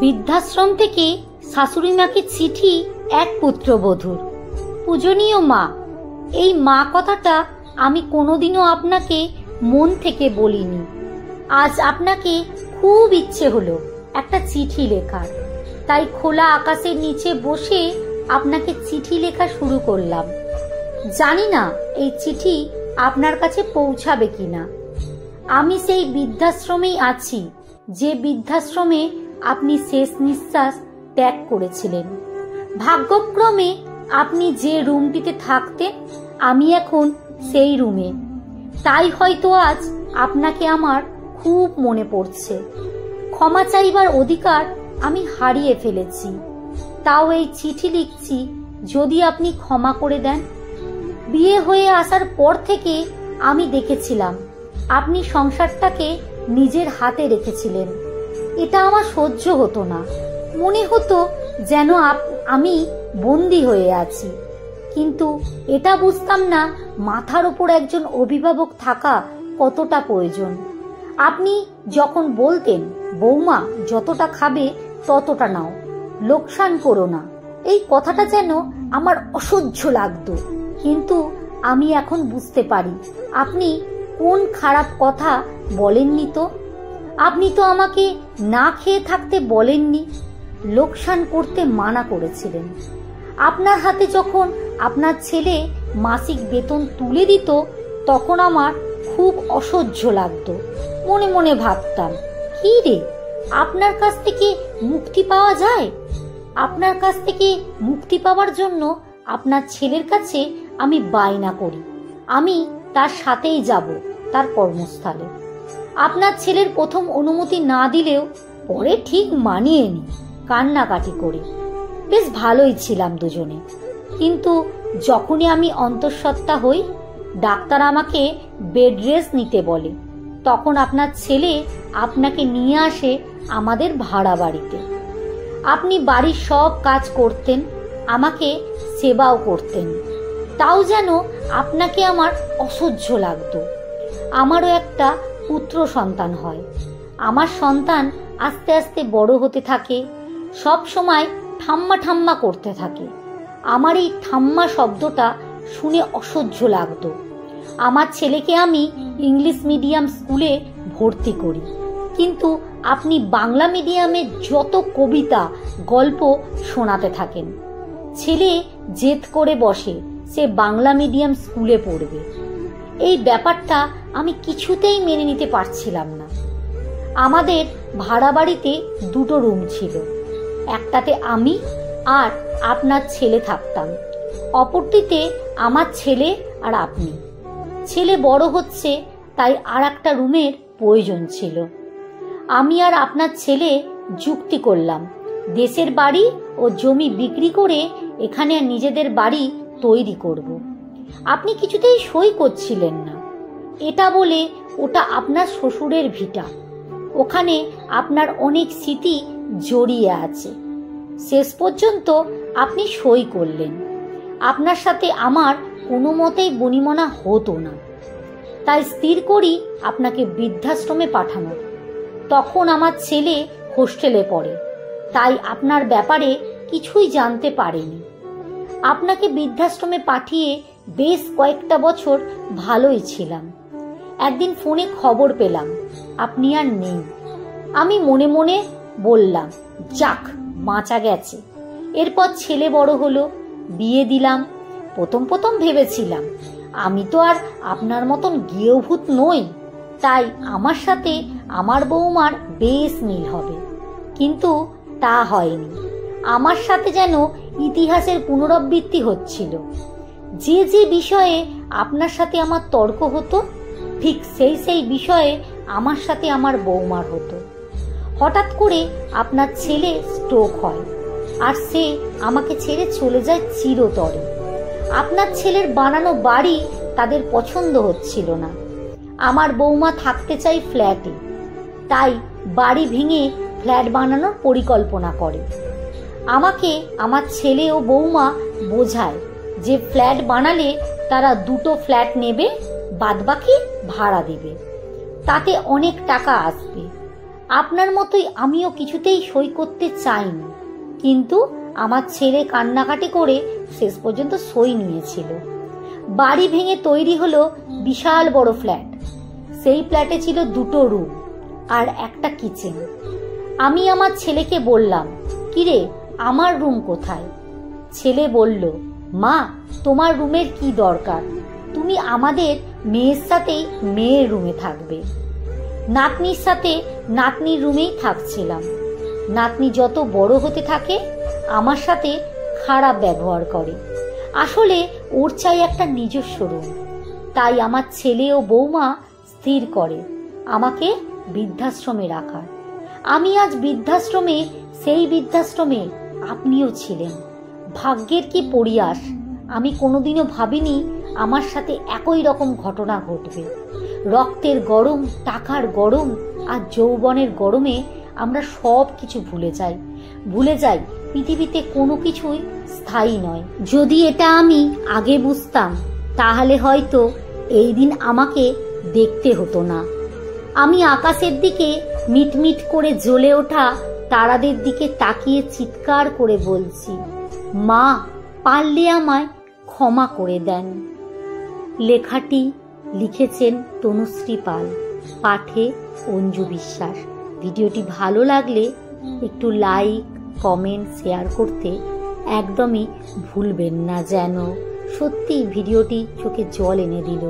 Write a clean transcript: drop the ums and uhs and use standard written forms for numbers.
বৃদ্ধাশ্রম থেকে শাশুড়ি মাকে চিঠি এক পুত্রবধূর। পূজনীয় মা, এই মা কথাটা আমি কোনোদিনও আপনাকে মন থেকে বলিনি। আজ আপনাকে খুব ইচ্ছে হলো একটা চিঠি লেখার, তাই খোলা আকাশের নিচে বসে আপনাকে চিঠি লেখা শুরু করলাম। জানি না এই চিঠি আপনার কাছে পৌঁছাবে কিনা। আমি সেই বৃদ্ধাশ্রমেই আছি যে বৃদ্ধাশ্রমে আপনি শেষ নিঃশ্বাস ত্যাগ করেছিলেন। ভাগ্যক্রমে আপনি যে রুমটিতে থাকতেন আমি এখন সেই রুমে, তাই হয়তো আজ আপনাকে আমার খুব মনে পড়ছে। ক্ষমা চাইবার অধিকার আমি হারিয়ে ফেলেছি, তাও এই চিঠি লিখছি যদি আপনি ক্ষমা করে দেন। বিয়ে হয়ে আসার পর থেকে আমি দেখেছিলাম আপনি সংসারটাকে নিজের হাতে রেখেছিলেন। এটা আমার সহ্য হতো না, মনে হতো যেন আমি বন্দী হয়ে আছি। কিন্তু এটা বুঝতাম না মাথার উপর একজন অভিভাবক থাকা কতটা প্রয়োজন। আপনি যখন বলতেন, বৌমা যতটা খাবে ততটা নাও, লোকসান করো না, এই কথাটা যেন আমার অসহ্য লাগতো। কিন্তু আমি এখন বুঝতে পারি আপনি কোন খারাপ কথা বলেননি। তো আপনি তো আমাকে না খেয়ে থাকতে বলেননি, লোকসান করতে মানা করেছিলেন। আপনার হাতে যখন আপনার ছেলে মাসিক বেতন তুলে দিত তখন আমার খুব অসহ্য লাগতো। মনে মনে ভাবতাম, কি রে, আপনার কাছ থেকে মুক্তি পাওয়া যায়? আপনার কাছ থেকে মুক্তি পাওয়ার জন্য আপনার ছেলের কাছে আমি বায়না করি আমি তার সাথেই যাব তার কর্মস্থলে। আপনার ছেলের প্রথম অনুমতি না দিলেও পরে ঠিক মানিয়ে নি, কান্নাকাটি করে। বেশ ভালোই ছিলাম দুজনে। কিন্তু যখনই আমি অন্তঃসত্ত্বা হই, ডাক্তার আমাকে বেড রেস্ট নিতে বলে, তখন আপনার ছেলে আপনাকে নিয়ে আসে আমাদের ভাড়া বাড়িতে। আপনি বাড়ির সব কাজ করতেন, আমাকে সেবাও করতেন, তাও যেন আপনাকে আমার অসহ্য লাগতো। আমারও একটা পুত্র সন্তান হয়। আমার সন্তান আস্তে আস্তে বড় হতে থাকে, সব সময় ঠাম্মা ঠাম্মা করতে থাকে। আমার এই ঠাম্মা শব্দটা শুনে অসহ্য লাগতো। আমার ছেলেকে আমি ইংলিশ মিডিয়াম স্কুলে ভর্তি করি, কিন্তু আপনি বাংলা মিডিয়ামে যত কবিতা গল্প শোনাতে থাকেন। ছেলে জেদ করে বসে সে বাংলা মিডিয়াম স্কুলে পড়বে। এই ব্যাপারটা আমি কিছুতেই মেনে নিতে পারছিলাম না। আমাদের ভাড়া বাড়িতে দুটো রুম ছিল, একটাতে আমি আর আপনার ছেলে থাকতাম, অপরটিতে আমার ছেলে আর আপনি। ছেলে বড় হচ্ছে, তাই আর একটা রুমের প্রয়োজন ছিল। আমি আর আপনার ছেলে যুক্তি করলাম, দেশের বাড়ি ও জমি বিক্রি করে এখানে নিজেদের বাড়ি তৈরি করব। আপনি কিছুতেই সই করছিলেন না। এটা বলে ওটা আপনার শ্বশুরের ভিটা, ওখানে আপনার অনেক স্মৃতি জড়িয়ে আছে। শেষ পর্যন্ত আপনি সই করলেন। আপনার সাথে আমার কোনো মতেই বনিমনা হতো না, তাই স্থির করি আপনাকে বৃদ্ধাশ্রমে পাঠানো। তখন আমার ছেলে হোস্টেলে পড়ে, তাই আপনার ব্যাপারে কিছুই জানতে পারেনি। আপনাকে বৃদ্ধাশ্রমে পাঠিয়ে বেশ কয়েকটা বছর ভালোই ছিলাম। একদিন ফোনে খবর পেলাম আপনি আর নেই। আমি মনে মনে বললাম, যাক বাঁচা গেছে। এরপর ছেলে বড় হলো, বিয়ে দিলাম। প্রথম ভেবেছিলাম আমি তো আর আপনার মতন গৃহভূত নই, তাই আমার সাথে আমার বৌমার বেশ মিল হবে। কিন্তু তা হয়নি। আমার সাথে যেন ইতিহাসের পুনরাবৃত্তি হচ্ছিল। যে যে বিষয়ে আপনার সাথে আমার তর্ক হতো, ঠিক সেই বিষয়ে আমার সাথে আমার বৌমার হতো। হঠাৎ করে আপনার ছেলে স্ট্রোক হয়, আর সে আমাকে ছেড়ে চলে যায় চিরতরে। আপনার ছেলের বানানো বাড়ি তাদের পছন্দ হচ্ছিল না। আমার বৌমা থাকতে চাই ফ্ল্যাটে, তাই বাড়ি ভেঙে ফ্ল্যাট বানানোর পরিকল্পনা করে। আমাকে আমার ছেলে ও বৌমা বোঝায় যে ফ্ল্যাট বানালে তারা দুটো ফ্ল্যাট নেবে, বাদবাকি ভাড়া দেবে, তাতে অনেক টাকা আসবে। আপনার মতোই আমিও কিছুতেই সই করতে চাইনি, কিন্তু আমার ছেলে কান্নাকাটি করে শেষ পর্যন্ত সই নিয়েছিল। বাড়ি ভেঙে তৈরি হলো বিশাল বড় ফ্ল্যাট। সেই ফ্ল্যাটে ছিল 2টো রুম আর একটা কিচেন। আমি আমার ছেলেকে বললাম, কিরে আমার রুম কোথায়? ছেলে বলল, মা তোমার রুমের কি দরকার, তুমি আমাদের মেয়ের সাথেই মেয়ের রুমে থাকবে। নাতনির সাথে নাতনির রুমেই থাকছিলাম। নাতনি যত বড় হতে থাকে আমার সাথে খারাপ ব্যবহার করে। আসলে ওর চাই একটা নিজস্ব রুম। তাই আমার ছেলে ও বৌমা স্থির করে আমাকে বৃদ্ধাশ্রমে রাখার। আমি আজ বৃদ্ধাশ্রমে, সেই বৃদ্ধাশ্রমে আপনিও ছিলেন। ভাগ্যের কি পরিহাস, আমি কোনোদিনও ভাবিনি আমার সাথে একই রকম ঘটনা ঘটবে। রক্তের গরম, টাকার গরম আর যৌবনের গরমে আমরা সব কিছু ভুলে যাই পৃথিবীতে কোনো কিছুই স্থায়ী নয়। যদি এটা আমি আগে বুঝতাম তাহলে হয়তো এই দিন আমাকে দেখতে হতো না। আমি আকাশের দিকে মিটমিট করে জ্বলে ওঠা তারাদের দিকে তাকিয়ে চিৎকার করে বলছি, মা পারলে আমায় ক্ষমা করে দেন। লেখাটি লিখেছেন তনুশ্রী পাল, পাঠে অঞ্জু বিশ্বাস। ভিডিওটি ভালো লাগলে একটু লাইক, কমেন্ট, শেয়ার করতে একদমই ভুলবেন না। যেন সত্যি ভিডিওটি চোখে জল এনে দিল।